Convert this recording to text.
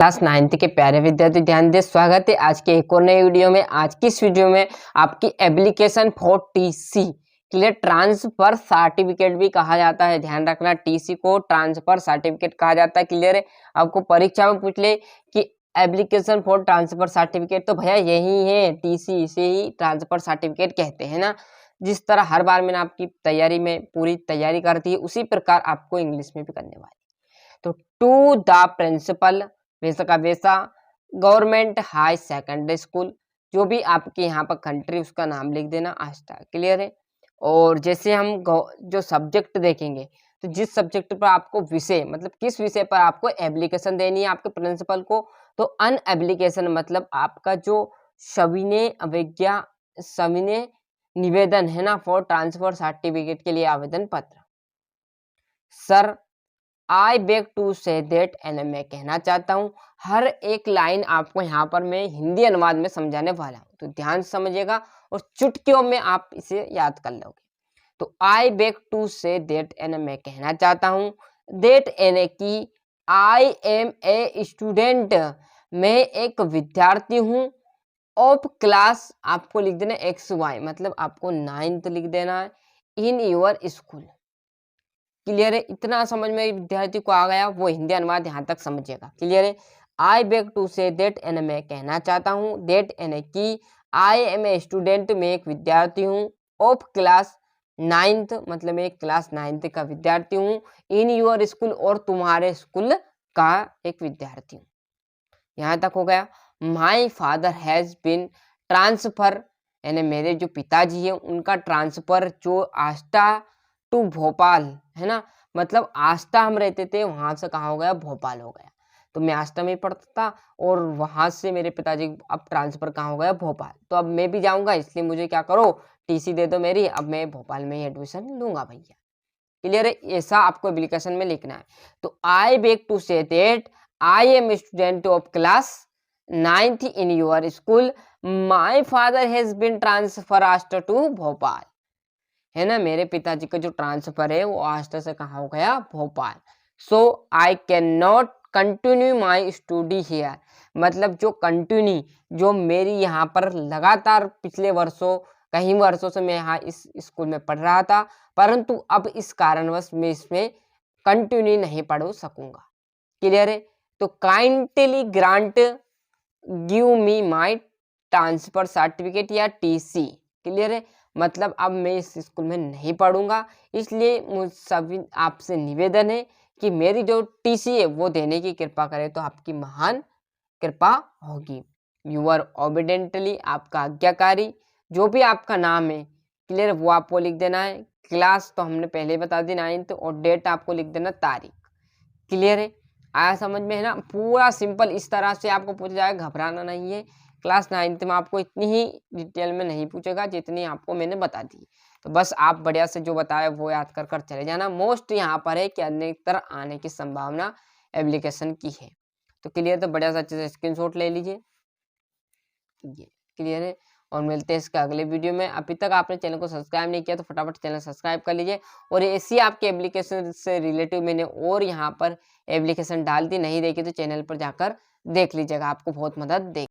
Class 9th के प्यारे विद्यार्थी ध्यान दें, स्वागत है आज के एक और नए वीडियो में। आज की इस वीडियो में आपकी application for TC clear transfer certificate भी कहा जाता है। ध्यान रखना, टीसी को ट्रांसफर सर्टिफिकेट कहा जाता है। क्लियर है। आपको परीक्षा में पूछ ले कि एप्लीकेशन फॉर ट्रांसफर सर्टिफिकेट, तो भैया यही है, टीसी इसे ही ट्रांसफर सर्टिफिकेट कहते हैं ना। जिस तरह हर बार मैंने आपकी तैयारी में पूरी तैयारी करती है, उसी प्रकार आपको इंग्लिश में भी करने वाली। तो टू द प्रिंसिपल वैसा का वैसा गवर्नमेंट हाई सेकेंडरी स्कूल, जो भी आपके यहाँ पर कंट्री उसका नाम लिख देना आस्था। क्लियर है। और जैसे हम जो सब्जेक्ट देखेंगे, तो जिस सब्जेक्ट पर आपको विषय मतलब किस विषय पर आपको एप्लीकेशन देनी है आपके प्रिंसिपल को, तो अन एप्लीकेशन मतलब आपका जो सविनय निवेदन है ना, फॉर ट्रांसफर सर्टिफिकेट के लिए आवेदन पत्र। Sir I beg to say that, and मैं कहना चाहता हूँ। हर एक लाइन आपको यहाँ पर मैं हिंदी अनुवाद में समझाने वाला हूँ, तो ध्यान से समझिएगा और चुटकियों में आप इसे याद कर लोगे। तो I beg to say that, and मैं कहना चाहता हूँ। दैट एन की आई एम ए स्टूडेंट, मैं एक विद्यार्थी हूँ। ऑफ क्लास आपको लिख देना XY, मतलब आपको 9th लिख देना है। इन योर स्कूल। क्लियर है। इतना समझ में विद्यार्थी को आ गया, वो हिंदी अनुवाद यहाँ तक समझिएगा। क्लियर है। I beg to say that, and मैं कहना चाहता हूँ। दैट एन की आई एम ए स्टूडेंट, मैं एक विद्यार्थी हूँ। ऑफ क्लास 9th मतलब मैं क्लास 9th का विद्यार्थी हूँ। इन योर स्कूल, और तुम्हारे स्कूल का एक विद्यार्थी हूँ। यहाँ तक हो गया। माई फादर हैज बिन ट्रांसफर, यानी मेरे जो पिताजी हैं उनका ट्रांसफर जो आस्था टू भोपाल है ना, मतलब आस्था हम रहते थे, वहां से कहाँ हो गया, भोपाल हो गया। तो मैं आस्था में पढ़ता था और वहां से मेरे पिताजी अब ट्रांसफर कहाँ हो गया, भोपाल। तो अब मैं भी जाऊंगा, इसलिए मुझे क्या करो, टीसी दे दो मेरी, अब मैं भोपाल में ही एडमिशन लूंगा भैया। क्लियर है। ऐसा आपको एप्लीकेशन में लिखना है। तो I beg to say that I am student of class 9th in your school. My father has been transfer आस्टर टू भोपाल, है ना। मेरे पिताजी का जो ट्रांसफर है वो आस्था से कहाँ हो गया, Bhopal. So I can not continue my study here, मतलब जो कंटिन्यू, जो मेरी यहाँ पर लगातार पिछले वर्षों कई वर्षों से मैं यहाँ इस स्कूल में पढ़ रहा था, परंतु अब इस कारणवश मैं इसमें कंटिन्यू नहीं पढ़ सकूंगा। क्लियर है। तो काइंडली ग्रांट गिव मी माई ट्रांसफर सर्टिफिकेट या टीसी। क्लियर है। मतलब अब मैं इस स्कूल में नहीं पढ़ूंगा, इसलिए मुझ सभी आपसे निवेदन है कि मेरी जो टीसी है वो देने की कृपा करें, तो आपकी महान कृपा होगी। यूआर ओबिडेंटली, आपका आज्ञाकारी, जो भी आपका नाम है, क्लियर, वो आपको लिख देना है। क्लास तो हमने पहले बता दी 9th, और डेट आपको लिख देना, तारीख। क्लियर है। आया समझ में, है ना। पूरा सिंपल इस तरह से आपको पूछा जाएगा, घबराना नहीं है। क्लास 9th में आपको इतनी ही डिटेल में नहीं पूछेगा जितनी आपको मैंने बता दी। तो बस आप बढ़िया से जो बताया वो याद कर कर चले जाना। मोस्ट यहाँ पर है कि अधिकतर आने की संभावना एप्लीकेशन की है। तो क्लियर, तो बढ़िया सा अच्छे से स्क्रीनशॉट ले लीजिए। ये क्लियर है। और मिलते हैं इसके अगले वीडियो में। अभी तक आपने चैनल को सब्सक्राइब नहीं किया तो फटाफट चैनल सब्सक्राइब कर लीजिए। और ऐसी आपके एप्लीकेशन से रिलेटिव मैंने और यहाँ पर एप्लीकेशन डाल दी, नहीं देखी तो चैनल पर जाकर देख लीजिएगा, आपको बहुत मदद देगी।